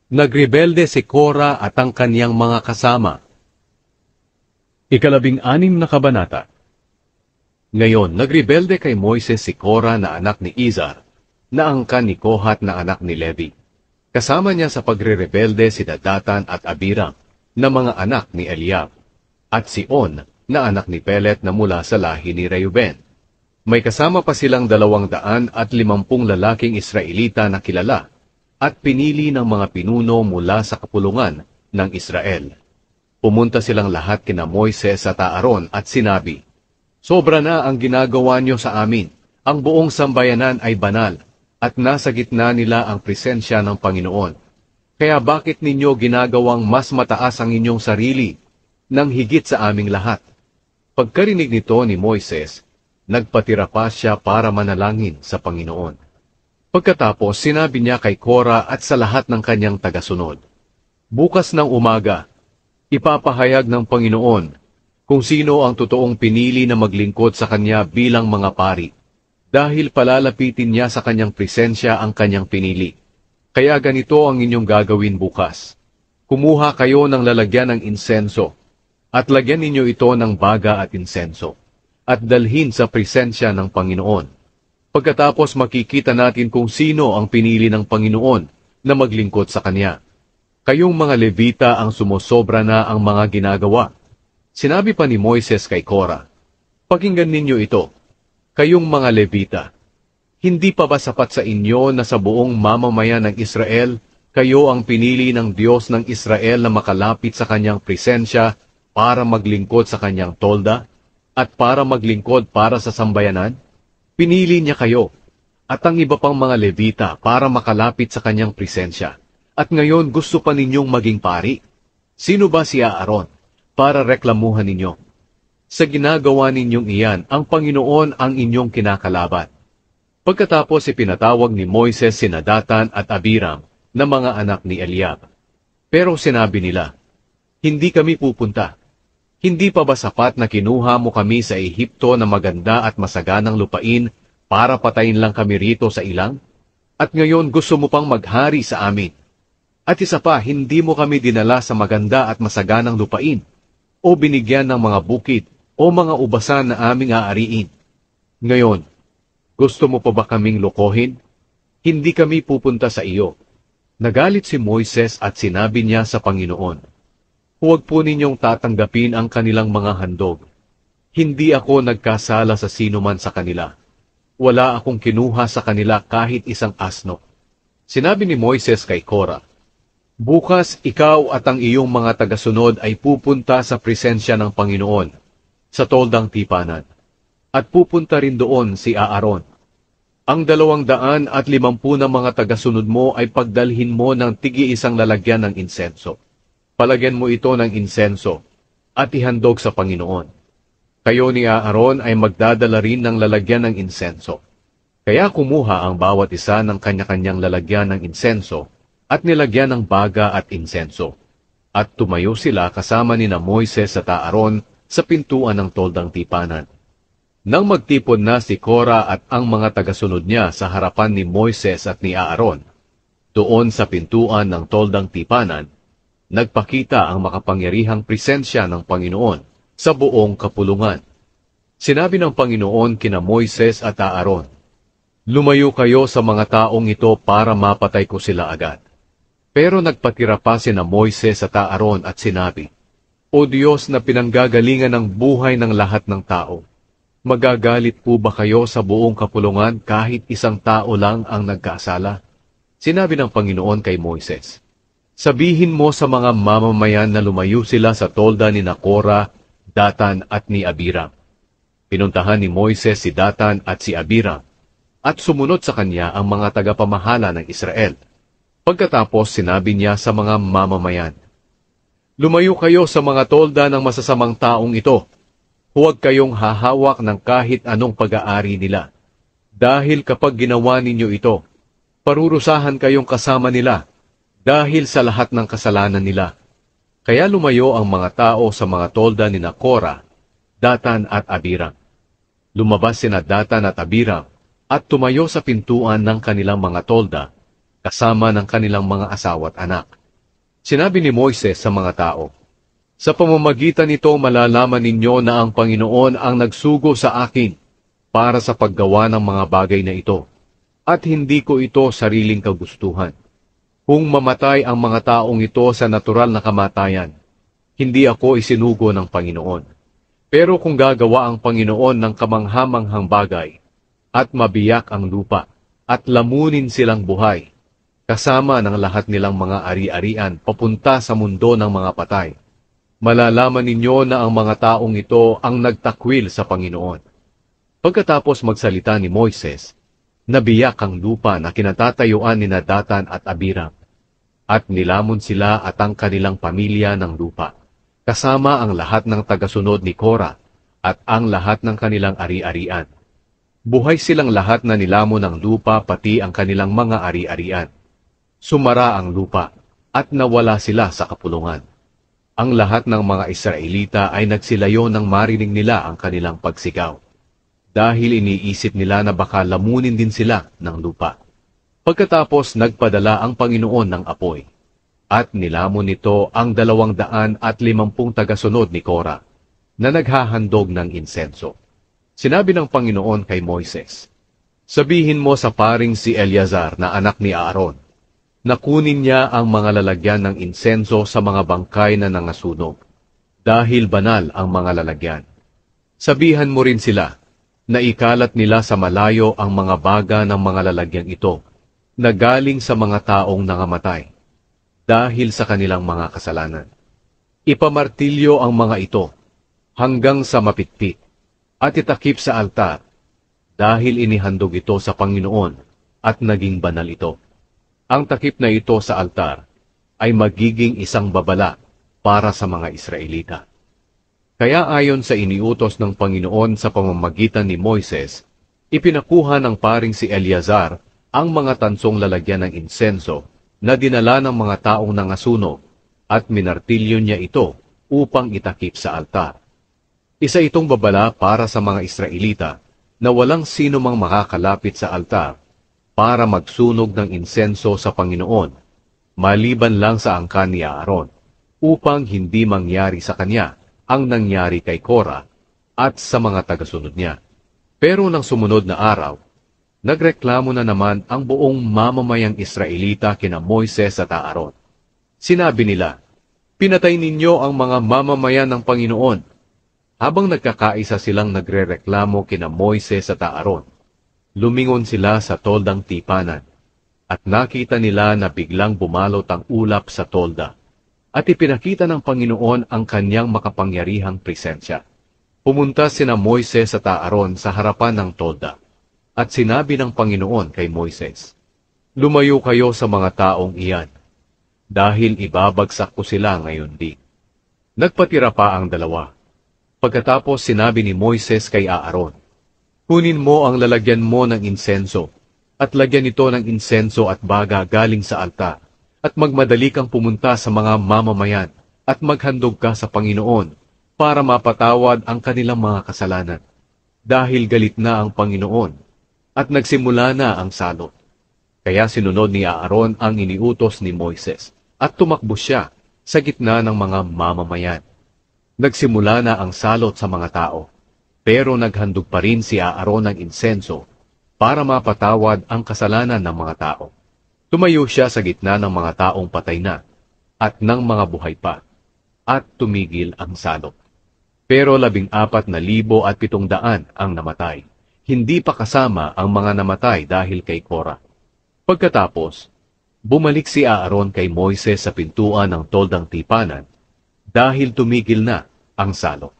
Nagrebelde si Kora at ang kaniyang mga kasama. 16 na kabanata. Ngayon, nagrebelde kay Moises si Kora na anak ni Izar, na angkan ni Kohat na anak ni Levi. Kasama niya sa pagre-rebelde si Datan at Abiram, na mga anak ni Eliab, at si On, na anak ni Pelet na mula sa lahi ni Reuben. May kasama pa silang 250 lalaking Israelita na kilala, at pinili ng mga pinuno mula sa kapulungan ng Israel. Pumunta silang lahat kina Moises at Aaron at sinabi, "Sobra na ang ginagawa niyo sa amin. Ang buong sambayanan ay banal, at nasa gitna nila ang presensya ng Panginoon. Kaya bakit ninyo ginagawang mas mataas ang inyong sarili nang higit sa aming lahat?" Pagkarinig nito ni Moises, nagpatira pa siya para manalangin sa Panginoon. Pagkatapos, sinabi niya kay Kora at sa lahat ng kanyang tagasunod, "Bukas ng umaga, ipapahayag ng Panginoon kung sino ang totoong pinili na maglingkod sa kanya bilang mga pari, dahil palalapitin niya sa kanyang presensya ang kanyang pinili. Kaya ganito ang inyong gagawin bukas. Kumuha kayo ng lalagyan ng insenso, at lagyan ninyo ito ng baga at insenso, at dalhin sa presensya ng Panginoon. Pagkatapos makikita natin kung sino ang pinili ng Panginoon na maglingkod sa Kanya. Kayong mga Levita ang sumusobra na ang mga ginagawa." Sinabi pa ni Moises kay Kora, "Pakinggan ninyo ito, kayong mga Levita. Hindi pa ba sapat sa inyo na sa buong mamamayan ng Israel, kayo ang pinili ng Diyos ng Israel na makalapit sa Kanyang presensya para maglingkod sa Kanyang tolda, at para maglingkod para sa sambayanan? Pinili niya kayo, at ang iba pang mga Levita para makalapit sa kanyang presensya. At ngayon gusto pa ninyong maging pari. Sino ba si Aaron para reklamuhan ninyo? Sa ginagawa ninyong iyan, ang Panginoon ang inyong kinakalaban." Pagkatapos ipinatawag ni Moises sina Datan at Abiram na mga anak ni Eliab. Pero sinabi nila, "Hindi kami pupunta. Hindi pa ba sapat na kinuha mo kami sa Ehipto na maganda at masaganang lupain para patayin lang kami rito sa ilang? At ngayon gusto mo pang maghari sa amin. At isa pa, hindi mo kami dinala sa maganda at masaganang lupain, o binigyan ng mga bukid o mga ubasan na aming aariin. Ngayon, gusto mo pa ba kaming lokohin? Hindi kami pupunta sa iyo." Nagalit si Moises at sinabi niya sa Panginoon, "Huwag po ninyong tatanggapin ang kanilang mga handog. Hindi ako nagkasala sa sino man sa kanila. Wala akong kinuha sa kanila kahit isang asno." Sinabi ni Moises kay Kora, "Bukas ikaw at ang iyong mga tagasunod ay pupunta sa presensya ng Panginoon, sa toldang tipanan, at pupunta rin doon si Aaron. Ang 250 na mga tagasunod mo ay pagdalhin mo ng tigi-isang lalagyan ng insenso. Palagyan mo ito ng insenso at ihandog sa Panginoon. Kayo ni Aaron ay magdadala rin ng lalagyan ng insenso." Kaya kumuha ang bawat isa ng kanya-kanyang lalagyan ng insenso at nilagyan ng baga at insenso. At tumayo sila kasama ni Moises at Aaron sa pintuan ng toldang tipanan. Nang magtipon na si Kora at ang mga tagasunod niya sa harapan ni Moises at ni Aaron, doon sa pintuan ng toldang tipanan, nagpakita ang makapangyarihang presensya ng Panginoon sa buong kapulungan. Sinabi ng Panginoon kina Moises at Aaron, "Lumayo kayo sa mga taong ito para mapatay ko sila agad." Pero nagpatira pa sina Moises at Aaron at sinabi, "O Diyos na pinanggagalingan ng buhay ng lahat ng tao, magagalit po ba kayo sa buong kapulungan kahit isang tao lang ang nagkasala?" Sinabi ng Panginoon kay Moises, "Sabihin mo sa mga mamamayan na lumayo sila sa tolda ni Kora, Datan at ni Abiram." Pinuntahan ni Moises si Datan at si Abiram, at sumunod sa kanya ang mga tagapamahala ng Israel. Pagkatapos sinabi niya sa mga mamamayan, "Lumayo kayo sa mga tolda ng masasamang taong ito. Huwag kayong hahawak ng kahit anong pag-aari nila. Dahil kapag ginawa ninyo ito, parurusahan kayong kasama nila, dahil sa lahat ng kasalanan nila." Kaya lumayo ang mga tao sa mga tolda ni Kora, Datan at Abiram. Lumabas sina Datan at Abiram at tumayo sa pintuan ng kanilang mga tolda, kasama ng kanilang mga asawa at anak. Sinabi ni Moises sa mga tao, "Sa pamamagitan nito malalaman ninyo na ang Panginoon ang nagsugo sa akin para sa paggawa ng mga bagay na ito, at hindi ko ito sariling kagustuhan. Kung mamatay ang mga taong ito sa natural na kamatayan, hindi ako isinugo ng Panginoon. Pero kung gagawa ang Panginoon ng kamanghamanghang bagay, at mabiyak ang lupa, at lamunin silang buhay, kasama ng lahat nilang mga ari-arian papunta sa mundo ng mga patay, malalaman ninyo na ang mga taong ito ang nagtakwil sa Panginoon." Pagkatapos magsalita ni Moises, nabiyak ang lupa na kinatatayuan ni Datan at Abiram, at nilamon sila at ang kanilang pamilya ng lupa, kasama ang lahat ng tagasunod ni Korah at ang lahat ng kanilang ari-arian. Buhay silang lahat na nilamon ng lupa pati ang kanilang mga ari-arian. Sumara ang lupa at nawala sila sa kapulungan. Ang lahat ng mga Israelita ay nagsilayo nang marinig nila ang kanilang pagsigaw, dahil iniisip nila na baka lamunin din sila ng lupa. Pagkatapos nagpadala ang Panginoon ng apoy, at nilamon nito ang 250 tagasunod ni Korah, na naghahandog ng insenso. Sinabi ng Panginoon kay Moises, "Sabihin mo sa paring si Eleazar na anak ni Aaron, na kunin niya ang mga lalagyan ng insenso sa mga bangkay na nangasunog, dahil banal ang mga lalagyan. Sabihan mo rin sila, na ikalat nila sa malayo ang mga baga ng mga lalagyang ito, na galing sa mga taong nangamatay, dahil sa kanilang mga kasalanan. Ipamartilyo ang mga ito, hanggang sa mapitpit, at itakip sa altar, dahil inihandog ito sa Panginoon, at naging banal ito. Ang takip na ito sa altar, ay magiging isang babala para sa mga Israelita." Kaya ayon sa iniutos ng Panginoon sa pamamagitan ni Moises, ipinakuha ng paring si Eleazar ang mga tansong lalagyan ng insenso na dinala ng mga taong nangasunog, at minartilyo niya ito upang itakip sa altar. Isa itong babala para sa mga Israelita na walang sino mang makakalapit sa altar para magsunog ng insenso sa Panginoon, maliban lang sa angkan ni Aaron, upang hindi mangyari sa kanya ang nangyari kay Korah at sa mga tagasunod niya. Pero nang sumunod na araw, nagreklamo na naman ang buong mamamayang Israelita kina Moises at Aaron. Sinabi nila, "Pinatay ninyo ang mga mamamayan ng Panginoon." Habang nagkakaisa silang nagrereklamo kina Moises at Aaron, lumingon sila sa toldang tipanan, at nakita nila na biglang bumalot ang ulap sa tolda, at ipinakita ng Panginoon ang kanyang makapangyarihang presensya. Pumunta sina Moises at Aaron sa harapan ng tolda, at sinabi ng Panginoon kay Moises, "Lumayo kayo sa mga taong iyan, dahil ibabagsak ko sila ngayon din." Nagpatira pa ang dalawa. Pagkatapos sinabi ni Moises kay Aaron, "Kunin mo ang lalagyan mo ng insenso, at lagyan ito ng insenso at baga galing sa altar, at magmadali kang pumunta sa mga mamamayan, at maghandog ka sa Panginoon, para mapatawad ang kanilang mga kasalanan, dahil galit na ang Panginoon, at nagsimula na ang salot." Kaya sinunod ni Aaron ang iniutos ni Moises, at tumakbo siya sa gitna ng mga mamamayan. Nagsimula na ang salot sa mga tao, pero naghandog pa rin si Aaron ng insenso, para mapatawad ang kasalanan ng mga tao. Tumayo siya sa gitna ng mga taong patay na, at ng mga buhay pa, at tumigil ang salot. Pero 14,700 ang namatay, hindi pa kasama ang mga namatay dahil kay Korah. Pagkatapos, bumalik si Aaron kay Moises sa pintuan ng toldang tipanan, dahil tumigil na ang salot.